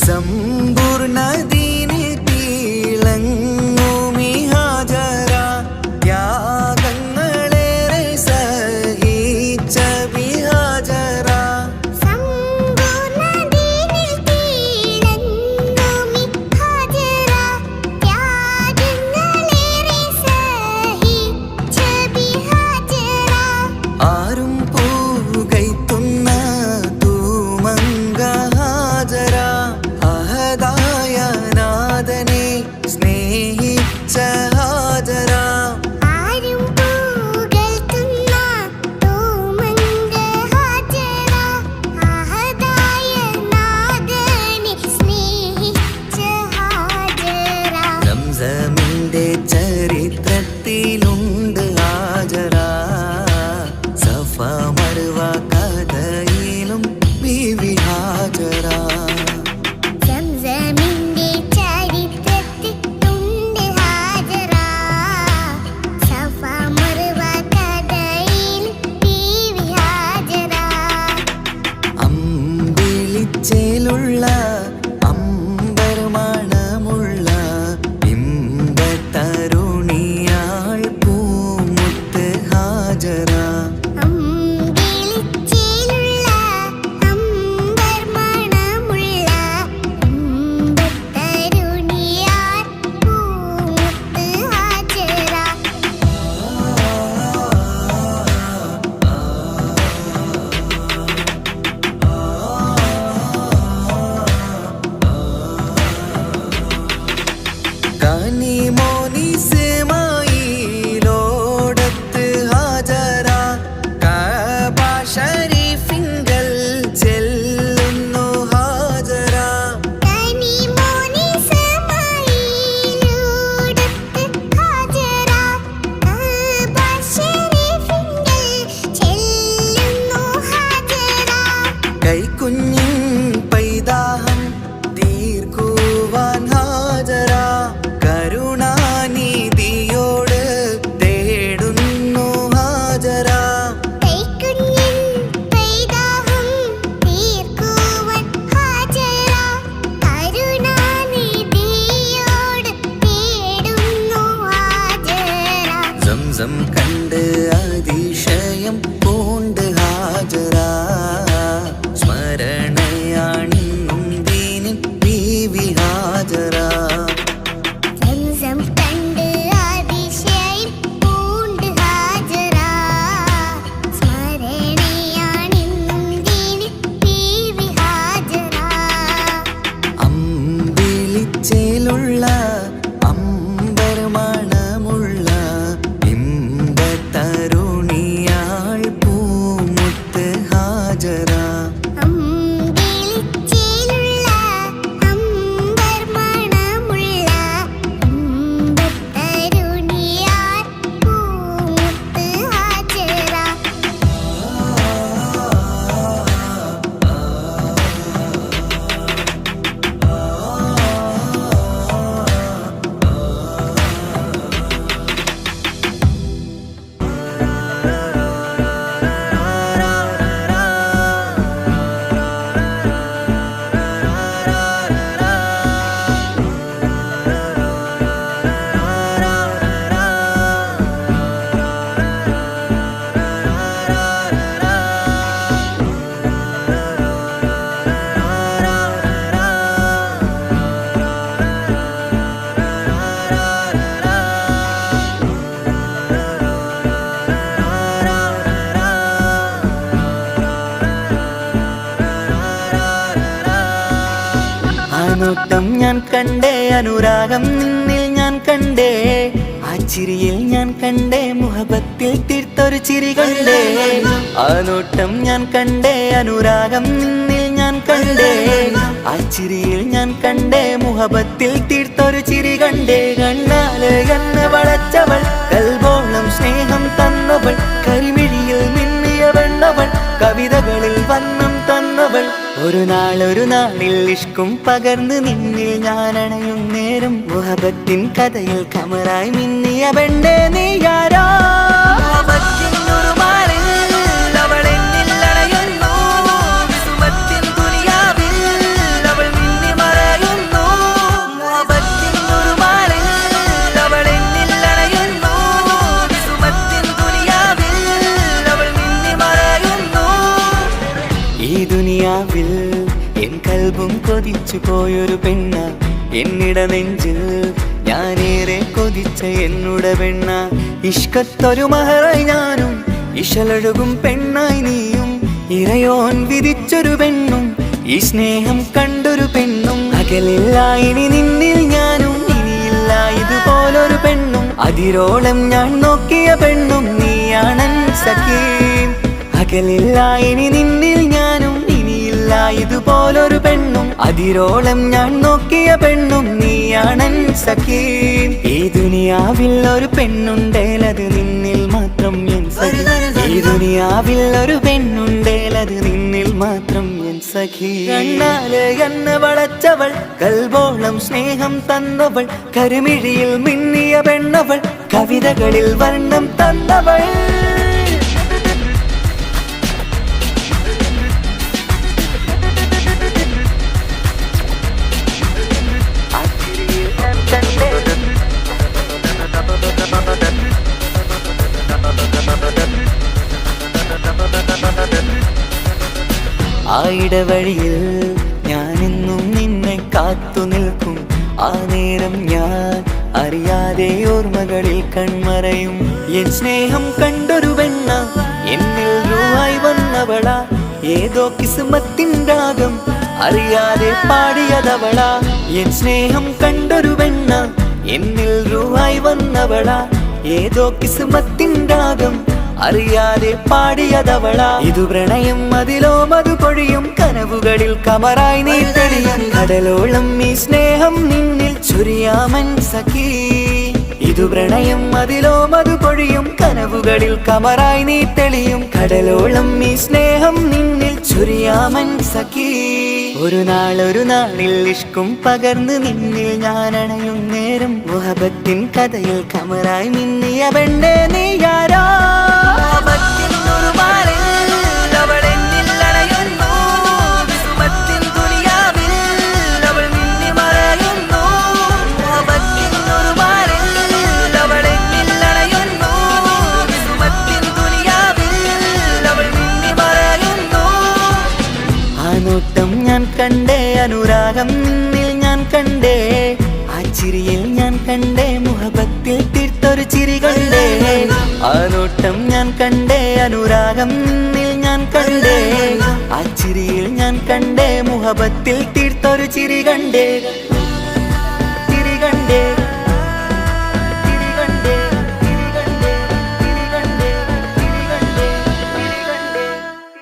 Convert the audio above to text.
സമ്പൂർണ്ണ ദീനിൽ തിളങ്ങുമി ഹാജറ, ത്യാഗങ്ങളേറെ സഹിച്ച ബിഹാജറ. സമ്പൂർണ്ണ ദീനിൽ തിളങ്ങുമി ഹാജറ, ത്യാഗങ്ങളേറെ സഹിച്ച ബിഹാജറ. ആരും പൂകൈത്തുന്ന തൂമങ്ക ഹാജറ, അഹദായ നാഥനെ സ്നേഹിച്ച ഹാജറ. ആരും പുകഴ്ത്തുന്ന തൂമങ്ക ഹാജറ, അഹദായ നാഥനെ സ്നേഹിച്ച ഹാജറ. സംസമിന്റെ ചരിത്രത്തിലുണ്ട് ഹാജറ, സഫ മർവ കഥയിലും ബീവി ഹാജറ. സംസമിന്റെ ചരിത്രത്തിലുണ്ട് ഹാജറ, സഫ മർവ കഥയിൽ ബീവി ഹാജറ. അമ്പിളിച്ചേലുള്ള അമ്പർ മണമുള്ള ഇമ്പത്തരുണിയാൾ പൂമുത്ത് ഹാജറ. അമ്പിളിച്ചേലുള്ള അമ്പർ മണമുള്ള ഇമ്പത്തരുണിയാർ പൂമുത്ത് ഹാജറ. കനിമോനിസ്മായിലോടത്ത് ഹാജറ, കഅബ ശരീഫിങ്കൽ ചെല്ലുന്നു ഹാജറ. കനിമോനിസ്മായിലോടത്ത് ഹാജറ, കഅബ ശരീഫിങ്കൽ ചെല്ലുന്നു ഹാജറ. കൈക്കുഞ്ഞിൻ പൈതാഹം തീർക്കുവാൻ ഹാജറ, കരുണാനിധിയോട് തേടുന്നു ഹാജറ. കൈക്കുഞ്ഞിൻ പൈതാഹം തീർക്കുവാൻ ഹാജറ, കരുണാനിധിയോട് തേടുന്നു ഹാജറ. സംസം കണ്ട് അതിശയം പൂണ്ട് ഹാജറ, സ്മരണയാണിന്നും ദീനിൻ ബീവി ഹാജറ. സംസം കണ്ട് അതിശയം പൂണ്ട് ഹാജറ, സ്മരണയാണിന്നും ദീനിൽ ബീവി ഹാജറ. അമ്പിളിച്ചേലുള്ള അമ്പർ മണമുള്ള ഇമ്പത്തരുണിയാൾ പൂമുത്ത് ഹാജറ. അമ്പിളിച്ചേലുള്ള അമ്പർ മണമുള്ള ഇമ്പത്തരുണിയാർ പൂമുത്ത് ഹാജറ. നോട്ടം ഞാൻ കണ്ടേ, അനുരാഗം നിന്നിൽ ഞാൻ കണ്ടേ, ആ ചിരിയിൽ ഞാൻ കണ്ടേ, മുഹബത്തിൽ തീർത്തൊരു ചിരി കണ്ടേ. ആ നോട്ടം ഞാൻ കണ്ടേ, അനുരാഗം നിന്നിൽ ഞാൻ കണ്ടേ, ആ ചിരിയിൽ ഞാൻ കണ്ടേ, മുഹബത്തിൽ തീർത്തൊരു ചിരി കണ്ടേ. കണ്ണാല് കണ്ണ് വളച്ചവൾ, കൽബോളം സ്നേഹം തന്നവൾ, കരിമിഴിയിൽ മിന്നിയ വെണ്ണവൾ, കവിതകളിൽ വന്നം തന്നവൾ. ഒരു നാളിൽ ഇഷ്കും പകർന്ന് നിന്നിൽ ഞാൻ അണയും നേരം, മുഹബത്തിൻ കഥയിൽ കമറായി മിന്നിയ പെണ്ണേ നീയാരോ. അവൾ എന്നിൽ അണയുന്നു, വിസുമത്തിൻ ദുനിയാവിൽ അവൾ മിന്നി മറ വഴിയിൽ എൻ കൽബും കൊതിച്ചു പോയൊരു പെണ്ണ എന്നിട നെഞ്ചിൽ ഞാനേറെ കൊതിച്ച എന്നുട പെണ്ണ ഇഷ്കത്തൊരു മഹറായി ഞാനും ഇശലൊഴുകും പെണ്ണായി നീയും ഇറയോൻ വിധിച്ചൊരു പെണ്ണും ഈ സ്നേഹം കണ്ടൊരു പെണ്ണും അകലില്ല ഇനി നിന്നിൽ ഞാനും ഇനിയില്ല ഇതുപോലൊരു പെണ്ണും അതിരോളം ഞാൻ നോക്കിയ പെണ്ണും നീയാണൻ സഖീ അകലില്ല ഇനി നിന്നിൽ ഞാനും ഇനിയില്ല ഇതുപോലൊരു പെണ്ണും അതിരോളം ഞാൻ നോക്കിയ പെണ്ണും നീയാണൻ സഖീ ഈ ദുനിയാവിൽ ഒരു പെണ്ണുണ്ടേലത് നിന്നിൽ മാത്രം എൻ സഖി ഈ ദുനിയാവിൽ ഒരു പെണ്ണുണ്ടേലത് നിന്നിൽ മാത്രം എൻ സഖി കണ്ണാലെ എന്നെ വളച്ചവൾ കൽബോളം സ്നേഹം തന്നവൾ കരുമിഴിയിൽ മിന്നിയ പെണ്ണവൾ കവിതകളിൽ വർണ്ണം തന്നവൾ ആ ഇടവഴിയിൽ ഞാനെന്നും നിന്നെ കാത്തു നിൽക്കും ആ നേരം ഞാൻ അറിയാതെ ഓർമ്മകളിൽ കൺമറയും എൻ സ്നേഹം കണ്ടൊരു പെണ്ണ എന്നിൽ രൂപായി വന്നവള ഏതോ കിസ്മത്തിൻ രാഗം അറിയാതെ പാടിയതവള എൻ സ്നേഹം കണ്ടൊരു പെണ്ണ എന്നിൽ രൂപായി വന്നവള ഏതോ കിസ്മത്തിൻ രാഗം അറിയാതെ പാടിയതവള ഇതു പ്രണയം അതിലോ മധു പൊഴിയും കനവുകളിൽ കമറായി നീ തെളിയും കടലോളം ഈ സ്നേഹം നിന്നിൽ ചൊരിയാമൻ സഖീ ഇതു പ്രണയം അതിലോ മധു പൊഴിയും കനവുകളിൽ കമറായി നീ തെളിയും കടലോളം ഈ സ്നേഹം നിന്നിൽ ചൊരിയാമൻ സഖീ ഒരു നാളിൽ ഇഷ്കും പകർന്ന് നിന്നിൽ ഞാൻ അണയും നേരം മുഹബത്തിൻ കഥയിൽ കമറായി മിന്നിയ പെണ്ണേ നീയാരോ നോട്ടം ഞാൻ കണ്ടേ അനുരാഗം നിന്നിൽ ഞാൻ കണ്ടേ ആ ചിരിയിൽ ഞാൻ കണ്ടേ മുഹബത്തിൽ തീർത്തൊരു ചിരി കണ്ടേ ആ നോട്ടം ഞാൻ കണ്ടേ അനുരാഗം നിന്നിൽ ഞാൻ കണ്ടേ ആ ചിരിയിൽ ഞാൻ കണ്ടേ മുഹബത്തിൽ തീർത്തൊരു ചിരി കണ്ടേ